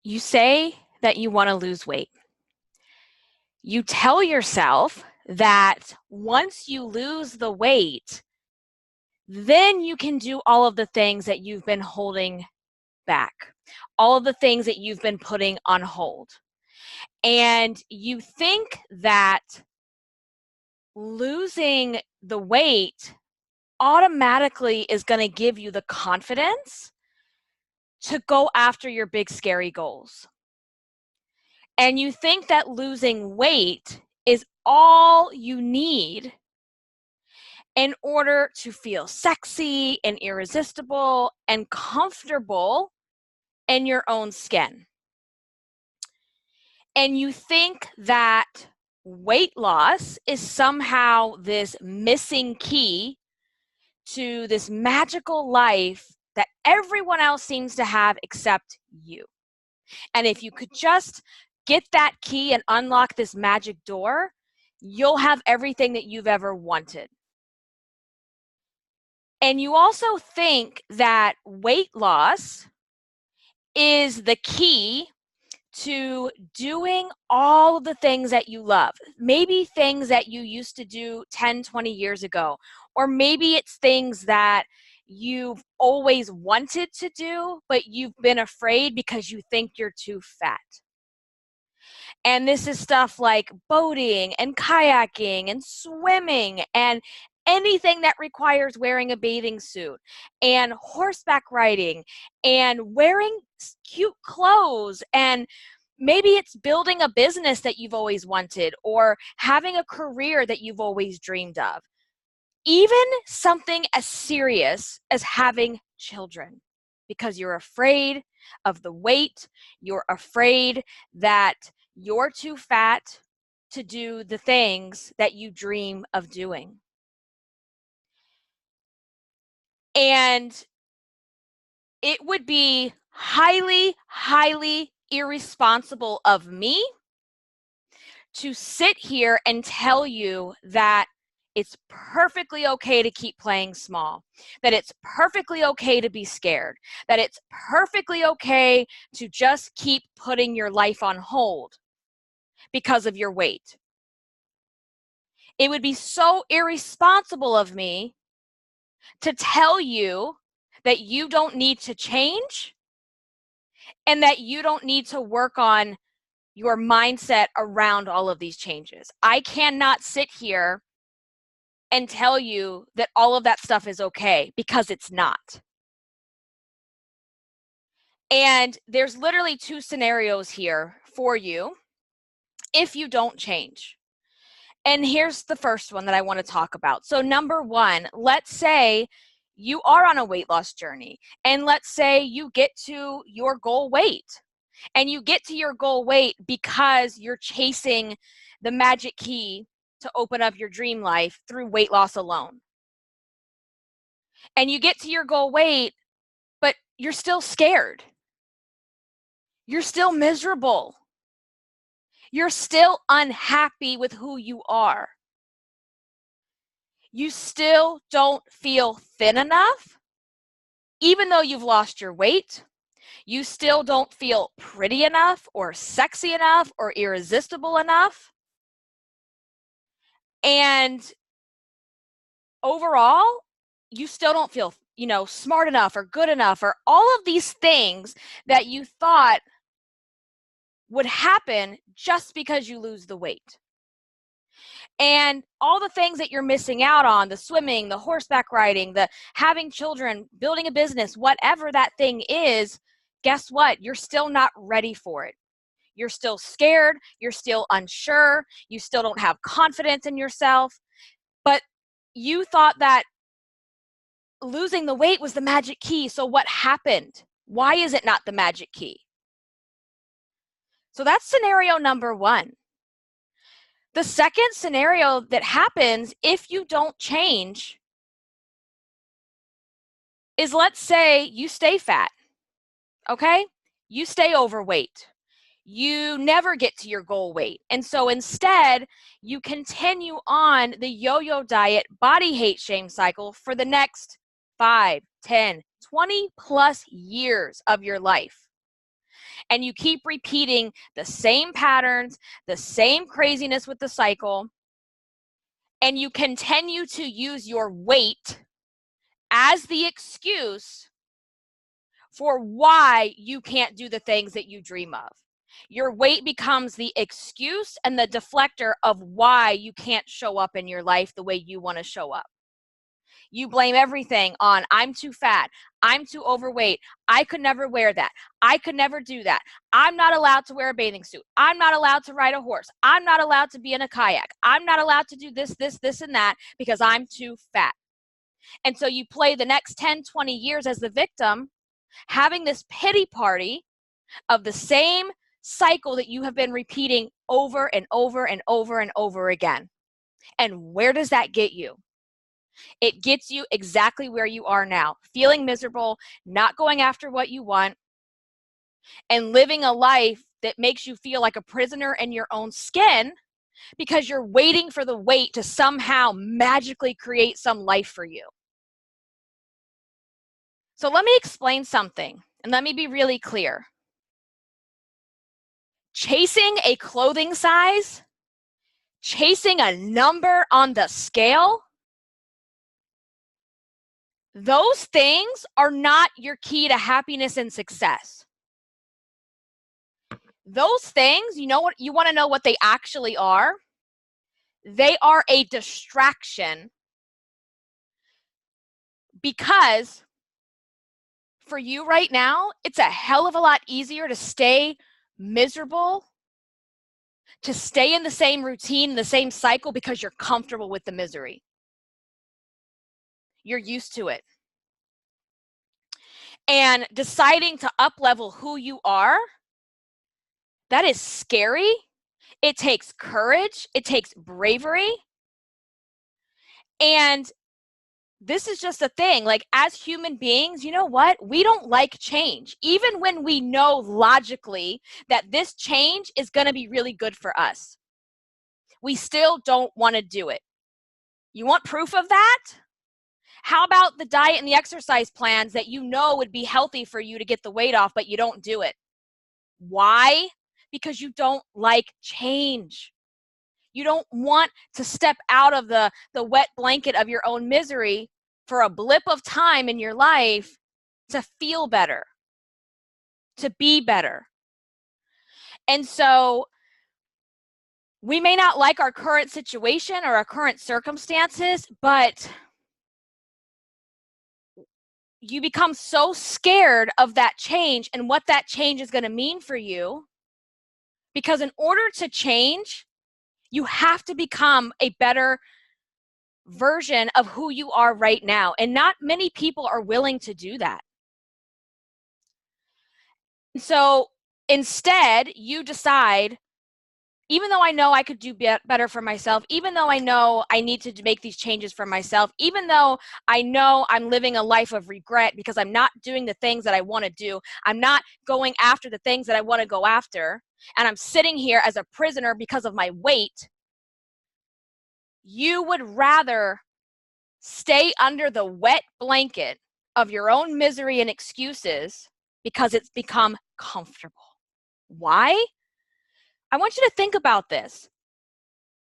You say that you want to lose weight. You tell yourself that once you lose the weight, then you can do all of the things that you've been holding back, all of the things that you've been putting on hold. And you think that losing the weight automatically is going to give you the confidence to go after your big, scary goals. And you think that losing weight is all you need in order to feel sexy and irresistible and comfortable in your own skin. And you think that weight loss is somehow this missing key to this magical life that everyone else seems to have except you. And if you could just get that key and unlock this magic door, you'll have everything that you've ever wanted. And you also think that weight loss is the key to doing all of the things that you love. Maybe things that you used to do 10, 20 years ago, or maybe it's things that you've always wanted to do, but you've been afraid because you think you're too fat. And this is stuff like boating and kayaking and swimming and anything that requires wearing a bathing suit and horseback riding and wearing cute clothes, and maybe it's building a business that you've always wanted or having a career that you've always dreamed of. Even something as serious as having children, because you're afraid of the weight, you're afraid that you're too fat to do the things that you dream of doing. And it would be highly, highly irresponsible of me to sit here and tell you that it's perfectly okay to keep playing small, that it's perfectly okay to be scared, that it's perfectly okay to just keep putting your life on hold because of your weight. It would be so irresponsible of me to tell you that you don't need to change and that you don't need to work on your mindset around all of these changes. I cannot sit here and tell you that all of that stuff is okay, because it's not. And there's literally two scenarios here for you if you don't change. And here's the first one that I want to talk about. So number one, let's say you are on a weight loss journey, and let's say you get to your goal weight, and you get to your goal weight because you're chasing the magic key to open up your dream life through weight loss alone. And you get to your goal weight, but you're still scared. You're still miserable. You're still unhappy with who you are. You still don't feel thin enough, even though you've lost your weight. You still don't feel pretty enough or sexy enough or irresistible enough. And overall, you still don't feel, smart enough or good enough, or all of these things that you thought would happen just because you lose the weight. And all the things that you're missing out on, the swimming, the horseback riding, the having children, building a business, whatever that thing is, guess what? You're still not ready for it. You're still scared. You're still unsure. You still don't have confidence in yourself. But you thought that losing the weight was the magic key. So what happened? Why is it not the magic key? So that's scenario number one. The second scenario that happens if you don't change is, let's say you stay fat, okay? You stay overweight. You never get to your goal weight. And so instead, you continue on the yo-yo diet body hate shame cycle for the next 5, 10, 20 plus years of your life. and you keep repeating the same patterns, the same craziness with the cycle, and you continue to use your weight as the excuse for why you can't do the things that you dream of. Your weight becomes the excuse and the deflector of why you can't show up in your life the way you want to show up. You blame everything on, I'm too fat, I'm too overweight, I could never wear that, I could never do that, I'm not allowed to wear a bathing suit, I'm not allowed to ride a horse, I'm not allowed to be in a kayak, I'm not allowed to do this, and that because I'm too fat. And so you play the next 10, 20 years as the victim, having this pity party of the same cycle that you have been repeating over and over and over and over again. And where does that get you? It gets you exactly where you are now, feeling miserable, not going after what you want, and living a life that makes you feel like a prisoner in your own skin because you're waiting for the weight to somehow magically create some life for you. So let me explain something, and let me be really clear. Chasing a clothing size, chasing a number on the scale, those things are not your key to happiness and success. Those things, you know what, you want to know what they actually are? They are a distraction, because for you right now, it's a hell of a lot easier to stay miserable, to stay in the same routine, the same cycle, because you're comfortable with the misery. You're used to it. And deciding to up-level who you are, that is scary. It takes courage. It takes bravery. And this is just a thing. Like, as human beings, you know what? We don't like change. Even when we know logically that this change is going to be really good for us, we still don't want to do it. You want proof of that? How about the diet and the exercise plans that you know would be healthy for you to get the weight off, but you don't do it? Why? Because you don't like change. You don't want to step out of the wet blanket of your own misery for a blip of time in your life to feel better, to be better. And so we may not like our current situation or our current circumstances, but you become so scared of that change and what that change is going to mean for you, because in order to change, you have to become a better version of who you are right now. And not many people are willing to do that. So instead, you decide, even though I know I could do better for myself, even though I know I need to make these changes for myself, even though I know I'm living a life of regret because I'm not doing the things that I want to do, I'm not going after the things that I want to go after, and I'm sitting here as a prisoner because of my weight, you would rather stay under the wet blanket of your own misery and excuses because it's become comfortable. Why? I want you to think about this.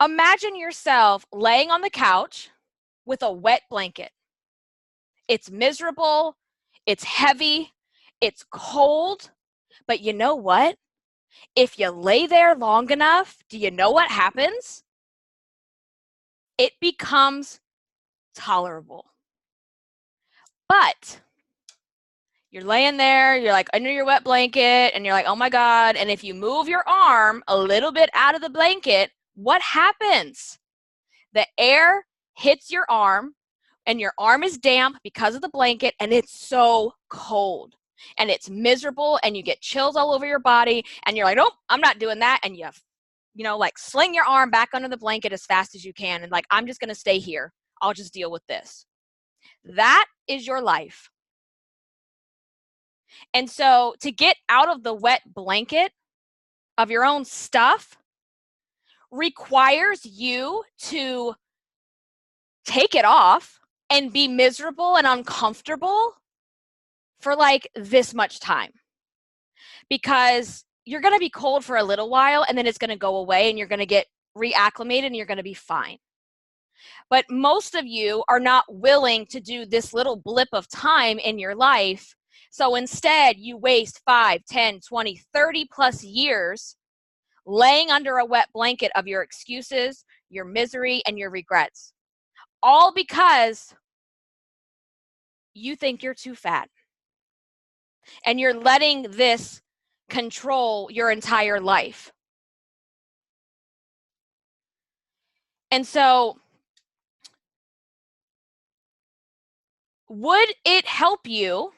Imagine yourself laying on the couch with a wet blanket. It's miserable, it's heavy, it's cold, but you know what? If you lay there long enough, do you know what happens? It becomes tolerable. But you're laying there, you're like under your wet blanket, and you're like, oh my God. And if you move your arm a little bit out of the blanket, what happens? The air hits your arm, and your arm is damp because of the blanket, and it's so cold. And it's miserable, and you get chills all over your body, and you're like, nope, I'm not doing that. And you like sling your arm back under the blanket as fast as you can, and like, I'm just going to stay here. I'll just deal with this. That is your life. And so to get out of the wet blanket of your own stuff requires you to take it off and be miserable and uncomfortable for like this much time. because you're going to be cold for a little while and then it's going to go away and you're going to get reacclimated and you're going to be fine. But most of you are not willing to do this little blip of time in your life. So instead, you waste 5, 10, 20, 30 plus years laying under a wet blanket of your excuses, your misery, and your regrets. All because you think you're too fat. And you're letting this control your entire life. And so, would it help you?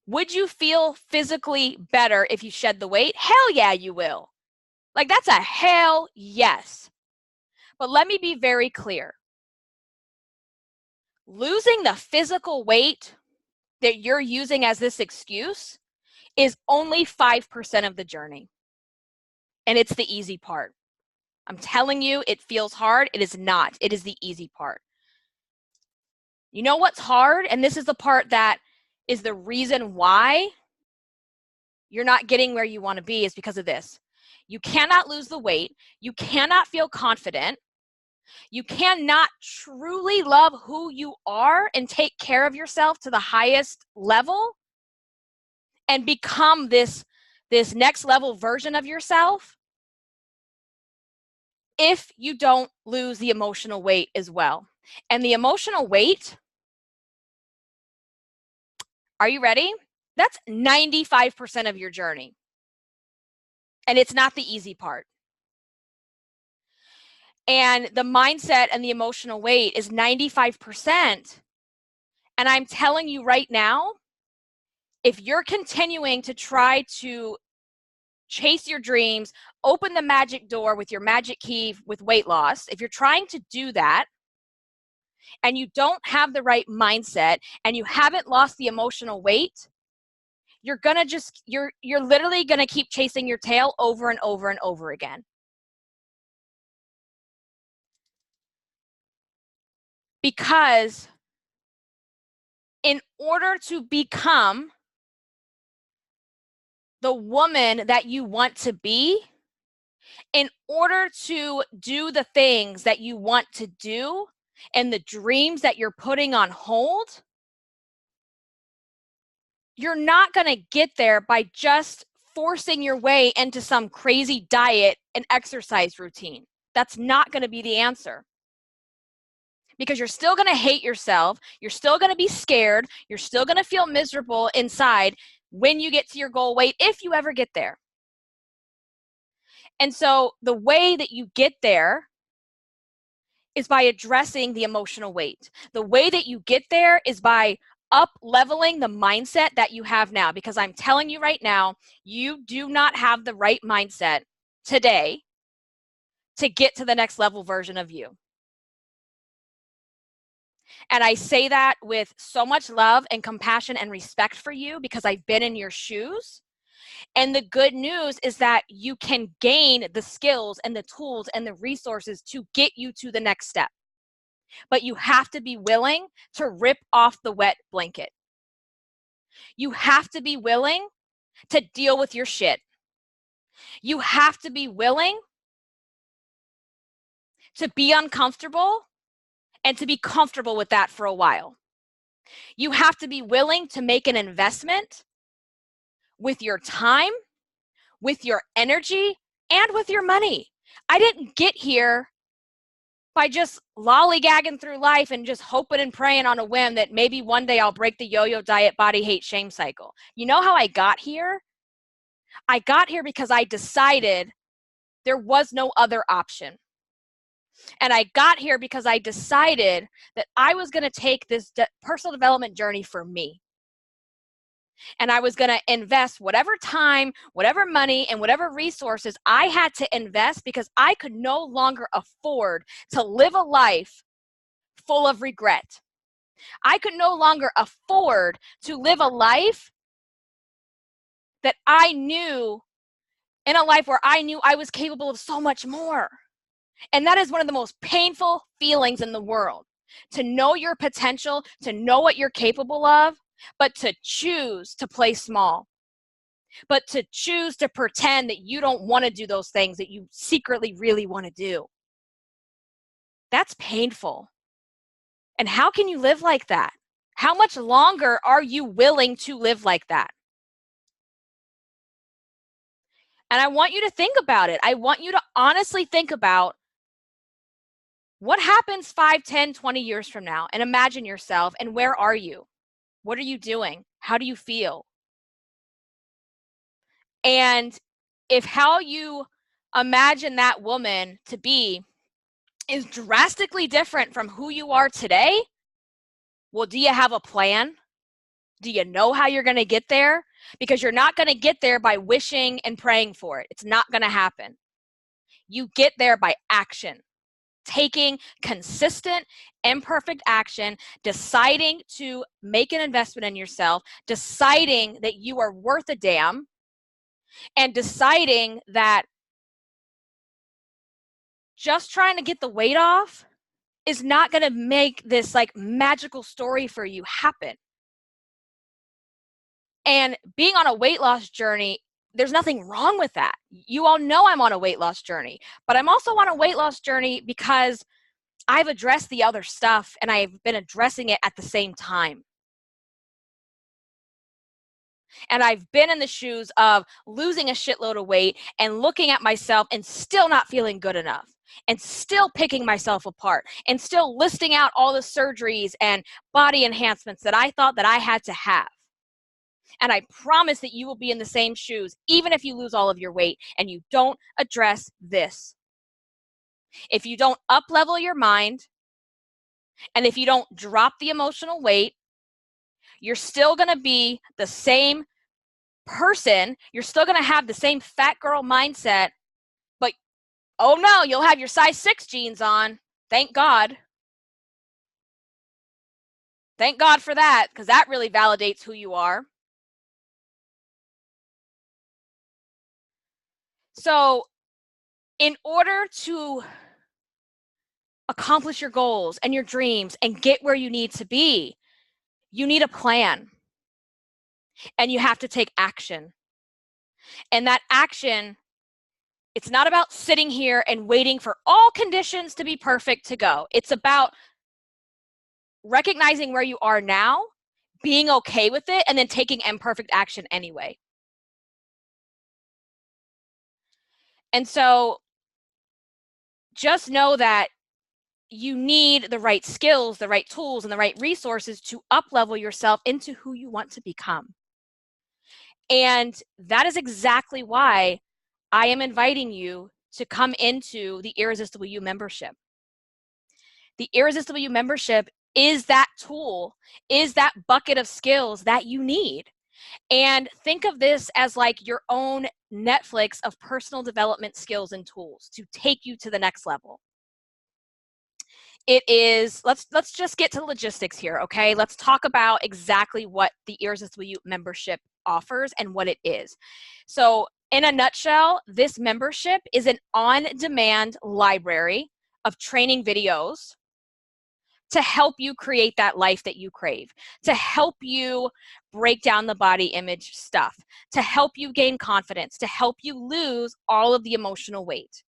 Would you feel physically better if you shed the weight? Hell yeah, you will. Like, that's a hell yes. But let me be very clear. Losing the physical weight that you're using as this excuse is only 5% of the journey. And it's the easy part. I'm telling you, it feels hard. It is not. It is the easy part. You know what's hard? And this is the part that is the reason why you're not getting where you want to be, is because of this. You cannot lose the weight. You cannot feel confident. You cannot truly love who you are and take care of yourself to the highest level and become this next level version of yourself if you don't lose the emotional weight as well. And the emotional weight, are you ready? That's 95% of your journey. And it's not the easy part. And the mindset and the emotional weight is 95%. And I'm telling you right now, if you're continuing to try to chase your dreams, open the magic door with your magic key with weight loss, if you're trying to do that and you don't have the right mindset and you haven't lost the emotional weight, you're literally gonna keep chasing your tail over and over and over again. Because in order to become the woman that you want to be, in order to do the things that you want to do and the dreams that you're putting on hold, you're not going to get there by just forcing your way into some crazy diet and exercise routine. That's not going to be the answer. Because you're still going to hate yourself. You're still going to be scared. You're still going to feel miserable inside when you get to your goal weight, if you ever get there. And so the way that you get there is by addressing the emotional weight. The way that you get there is by up-leveling the mindset that you have now. Because I'm telling you right now, you do not have the right mindset today to get to the next level version of you. And I say that with so much love and compassion and respect for you, because I've been in your shoes. And the good news is that you can gain the skills and the tools and the resources to get you to the next step. But you have to be willing to rip off the wet blanket. You have to be willing to deal with your shit. You have to be willing to be uncomfortable and to be comfortable with that for a while. You have to be willing to make an investment with your time, with your energy, and with your money. I didn't get here by just lollygagging through life and just hoping and praying on a whim that maybe one day I'll break the yo-yo diet, body, hate, shame cycle. You know how I got here? I got here because I decided there was no other option. And I got here because I decided that I was going to take this personal development journey for me. And I was going to invest whatever time, whatever money, and whatever resources I had to invest, because I could no longer afford to live a life full of regret. I could no longer afford to live a life that I knew, in a life where I knew I was capable of so much more. And that is one of the most painful feelings in the world, to know your potential, to know what you're capable of, but to choose to play small. but to choose to pretend that you don't want to do those things that you secretly really want to do. That's painful. And how can you live like that? How much longer are you willing to live like that? And I want you to think about it. I want you to honestly think about what happens 5, 10, 20 years from now, and imagine yourself, and where are you? What are you doing? How do you feel? And if how you imagine that woman to be is drastically different from who you are today, well, do you have a plan? Do you know how you're going to get there? Because you're not going to get there by wishing and praying for it. It's not going to happen. You get there by action, taking consistent, imperfect action, deciding to make an investment in yourself, deciding that you are worth a damn, and deciding that just trying to get the weight off is not going to make this like magical story for you happen. And being on a weight loss journey, there's nothing wrong with that. You all know I'm on a weight loss journey, but I'm also on a weight loss journey because I've addressed the other stuff and I've been addressing it at the same time. And I've been in the shoes of losing a shitload of weight and looking at myself and still not feeling good enough, and still picking myself apart, and still listing out all the surgeries and body enhancements that I thought that I had to have. And I promise that you will be in the same shoes, even if you lose all of your weight and you don't address this. If you don't up-level your mind, and if you don't drop the emotional weight, you're still going to be the same person. You're still going to have the same fat girl mindset, but oh no, you'll have your size 6 jeans on. Thank God. Thank God for that, because that really validates who you are. So in order to accomplish your goals and your dreams and get where you need to be, you need a plan. And you have to take action. And that action, it's not about sitting here and waiting for all conditions to be perfect to go. It's about recognizing where you are now, being okay with it, and then taking imperfect action anyway. And so just know that you need the right skills, the right tools, and the right resources to up-level yourself into who you want to become. And that is exactly why I am inviting you to come into the Irresistible You membership. The Irresistible You membership is that tool, is that bucket of skills that you need. And think of this as like your own Netflix of personal development skills and tools to take you to the next level. It is, let's just get to logistics here, okay? Let's talk about exactly what the Irresistible You membership offers and what it is. So in a nutshell, this membership is an on-demand library of training videos to help you create that life that you crave, to help you break down the body image stuff, to help you gain confidence, to help you lose all of the emotional weight,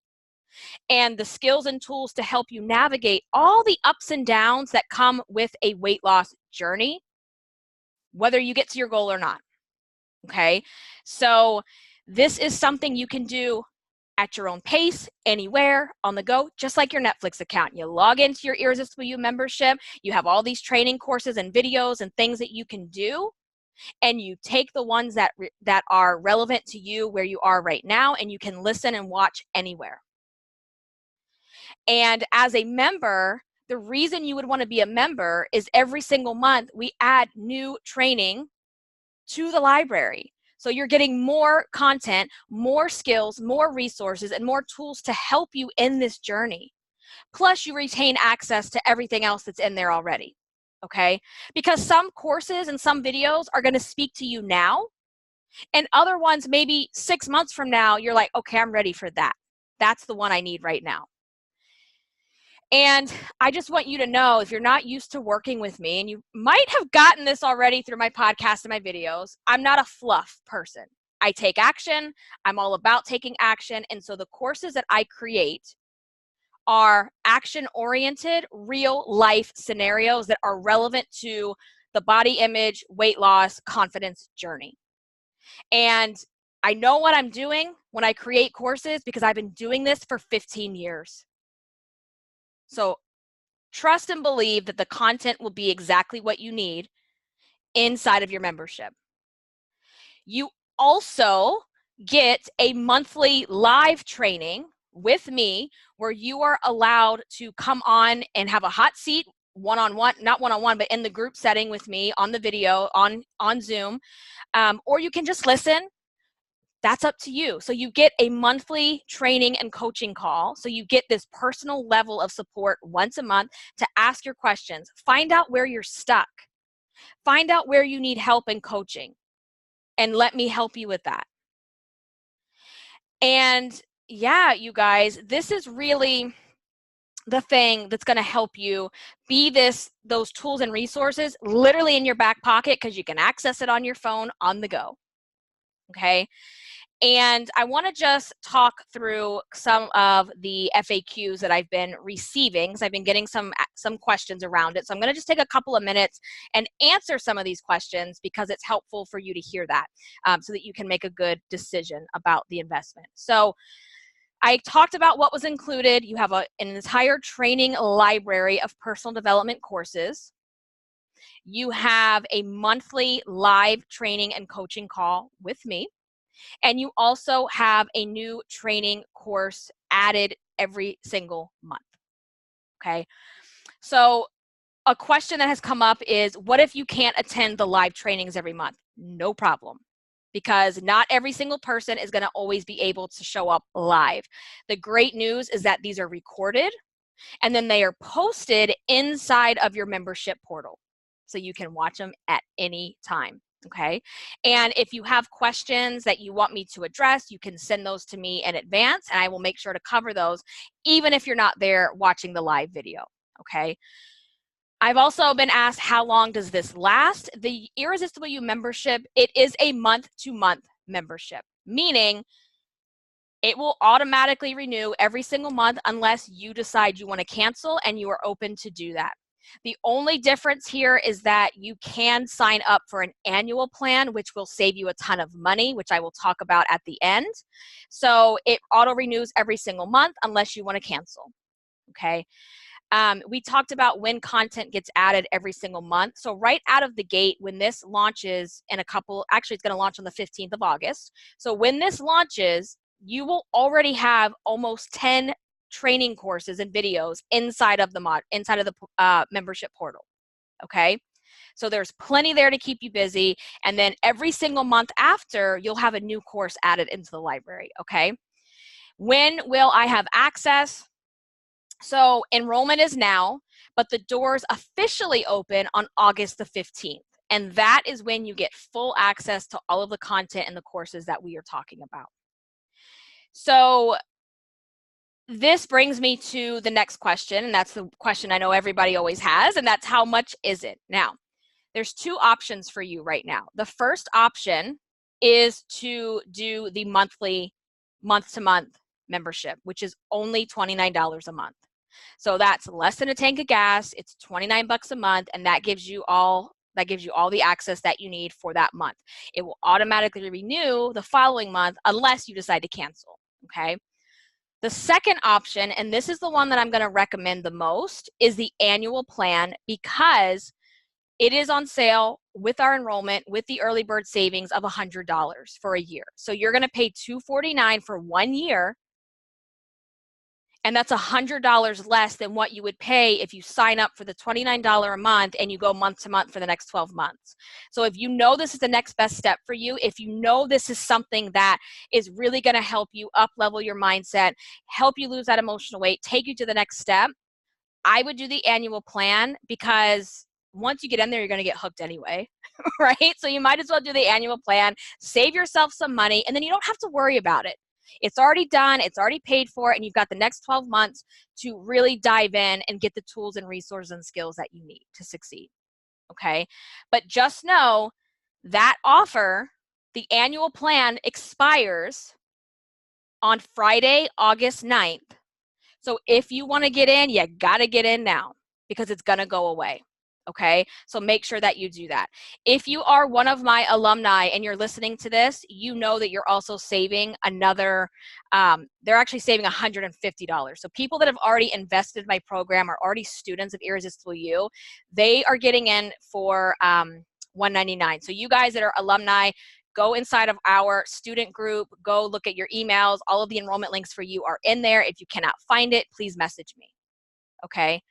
and the skills and tools to help you navigate all the ups and downs that come with a weight loss journey, whether you get to your goal or not. Okay, so this is something you can do at your own pace, anywhere, on the go, just like your Netflix account. You log into your Irresistible You membership, you have all these training courses and videos and things that you can do, and you take the ones that are relevant to you where you are right now, and you can listen and watch anywhere. And as a member, the reason you would want to be a member is every single month we add new training to the library. So you're getting more content, more skills, more resources, and more tools to help you in this journey. Plus, you retain access to everything else that's in there already, okay? Because some courses and some videos are going to speak to you now, and other ones maybe 6 months from now, you're like, okay, I'm ready for that. That's the one I need right now. And I just want you to know, if you're not used to working with me, and you might have gotten this already through my podcast and my videos, I'm not a fluff person. I take action. I'm all about taking action. And so the courses that I create are action-oriented, real-life scenarios that are relevant to the body image, weight loss, confidence journey. And I know what I'm doing when I create courses because I've been doing this for 15 years. So trust and believe that the content will be exactly what you need inside of your membership. You also get a monthly live training with me where you are allowed to come on and have a hot seat one-on-one, not one-on-one, but in the group setting with me on the video on Zoom, or you can just listen. That's up to you. So you get a monthly training and coaching call. So you get this personal level of support once a month to ask your questions. Find out where you're stuck. Find out where you need help and coaching. And let me help you with that. And yeah, you guys, this is really the thing that's going to help you be those tools and resources literally in your back pocket because you can access it on your phone on the go. Okay. And I want to just talk through some of the FAQs that I've been receiving because I've been getting some questions around it. So I'm going to just take a couple of minutes and answer some of these questions because it's helpful for you to hear that so that you can make a good decision about the investment. So I talked about what was included. You have an entire training library of personal development courses. You have a monthly live training and coaching call with me. And you also have a new training course added every single month. Okay. So a question that has come up is, what if you can't attend the live trainings every month? No problem. Because not every single person is going to always be able to show up live. The great news is that these are recorded and then they are posted inside of your membership portal. So you can watch them at any time. Okay. And if you have questions that you want me to address, you can send those to me in advance and I will make sure to cover those, even if you're not there watching the live video. Okay. I've also been asked, how long does this last? The Irresistible You membership, it is a month-to-month membership, meaning it will automatically renew every single month unless you decide you want to cancel and you are open to do that. The only difference here is that you can sign up for an annual plan, which will save you a ton of money, which I will talk about at the end. So it auto renews every single month unless you want to cancel. Okay. We talked about when content gets added every single month. So right out of the gate, when this launches in actually it's going to launch on the 15th of August. So when this launches, you will already have almost 10 training courses and videos inside of the membership portal. Okay. So there's plenty there to keep you busy. And then every single month after, you'll have a new course added into the library. Okay. When will I have access? So enrollment is now, but the doors officially open on August the 15th. And that is when you get full access to all of the content and the courses that we are talking about. So this brings me to the next question, and that's the question I know everybody always has, and that's how much is it? Now, there's two options for you right now. The first option is to do the monthly, month-to-month membership, which is only $29 a month. So that's less than a tank of gas. It's 29 bucks a month, and that gives you all the access that you need for that month. It will automatically renew the following month unless you decide to cancel. Okay. The second option, and this is the one that I'm going to recommend the most, is the annual plan because it is on sale with our enrollment with the early bird savings of $100 for a year. So you're going to pay $249 for 1 year. And that's $100 less than what you would pay if you sign up for the $29 a month and you go month to month for the next 12 months. So if you know this is the next best step for you, if you know this is something that is really going to help you up level your mindset, help you lose that emotional weight, take you to the next step, I would do the annual plan because once you get in there, you're going to get hooked anyway, right? So you might as well do the annual plan, save yourself some money, and then you don't have to worry about it. It's already done, it's already paid for, and you've got the next 12 months to really dive in and get the tools and resources and skills that you need to succeed, okay? But just know that offer The annual plan expires on Friday, August 9th. So if you want to get in, you got to get in now because it's going to go away. Okay, so make sure that you do that. If you are one of my alumni and you're listening to this, you know that you're also saving another, they're actually saving $150. So people that have already invested in my program are already students of Irresistible You. They are getting in for $199. So you guys that are alumni, go inside of our student group, go look at your emails. All of the enrollment links for you are in there. If you cannot find it, please message me. Okay.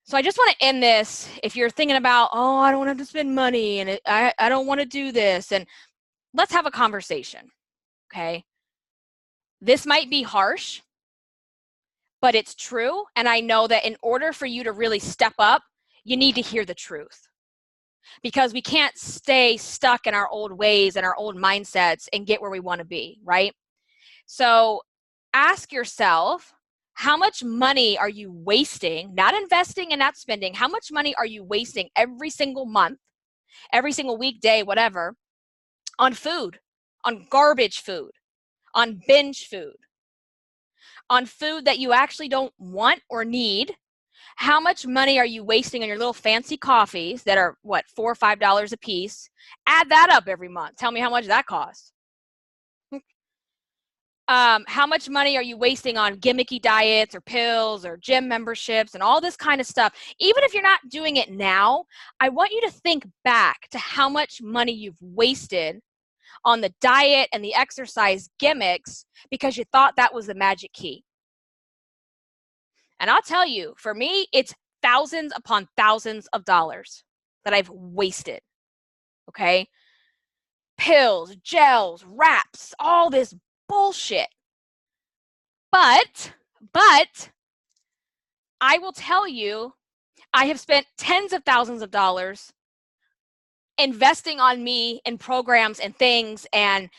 So I just want to end this. If you're thinking about, oh, I don't want to have to spend money and I don't want to do this, and let's have a conversation, okay? This might be harsh, but it's true. And I know that in order for you to really step up, you need to hear the truth because we can't stay stuck in our old ways and our old mindsets and get where we want to be, right? So ask yourself, how much money are you wasting, not investing and not spending, how much money are you wasting every single month, every single weekday, whatever, on food, on garbage food, on binge food, on food that you actually don't want or need? How much money are you wasting on your little fancy coffees that are, what, $4 or $5 a piece? Add that up every month. Tell me how much that costs. How much money are you wasting on gimmicky diets or pills or gym memberships and all this kind of stuff? Even if you're not doing it now, I want you to think back to how much money you've wasted on the diet and the exercise gimmicks because you thought that was the magic key. And I'll tell you, for me, it's thousands upon thousands of dollars that I've wasted, okay? Pills, gels, wraps, all this bullshit. But I will tell you, I have spent tens of thousands of dollars investing on me in programs and things and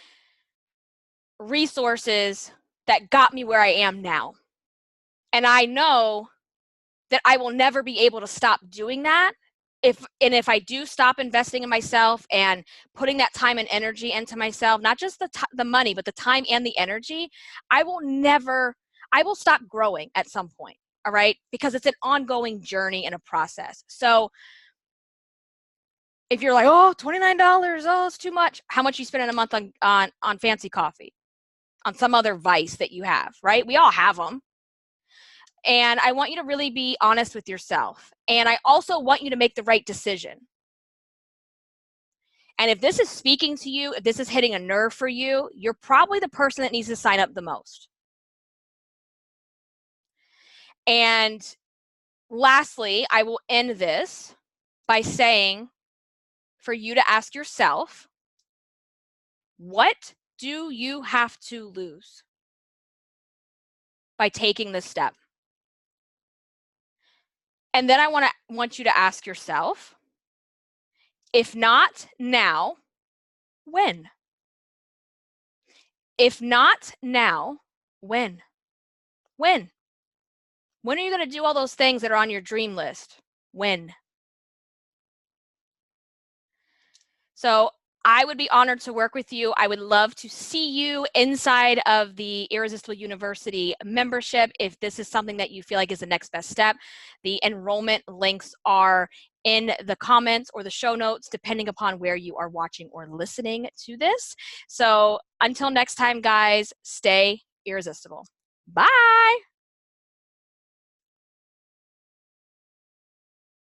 resources that got me where I am now. And I know that I will never be able to stop doing that. If I do stop investing in myself and putting that time and energy into myself, not just the money, but the time and the energy, I will stop growing at some point, all right? Because it's an ongoing journey and a process. So if you're like, oh, $29, oh, it's too much. How much you spend in a month on fancy coffee, on some other vice that you have, right? We all have them. And I want you to really be honest with yourself. And I also want you to make the right decision. And if this is speaking to you, if this is hitting a nerve for you, you're probably the person that needs to sign up the most. And lastly, I will end this by saying for you to ask yourself, what do you have to lose by taking this step? And then I want you to ask yourself, if not now, when? If not now, when? When? When are you going to do all those things that are on your dream list? When? So I would be honored to work with you. I would love to see you inside of the Irresistible University membership. If this is something that you feel like is the next best step, the enrollment links are in the comments or the show notes, depending upon where you are watching or listening to this. So until next time, guys, stay irresistible. Bye.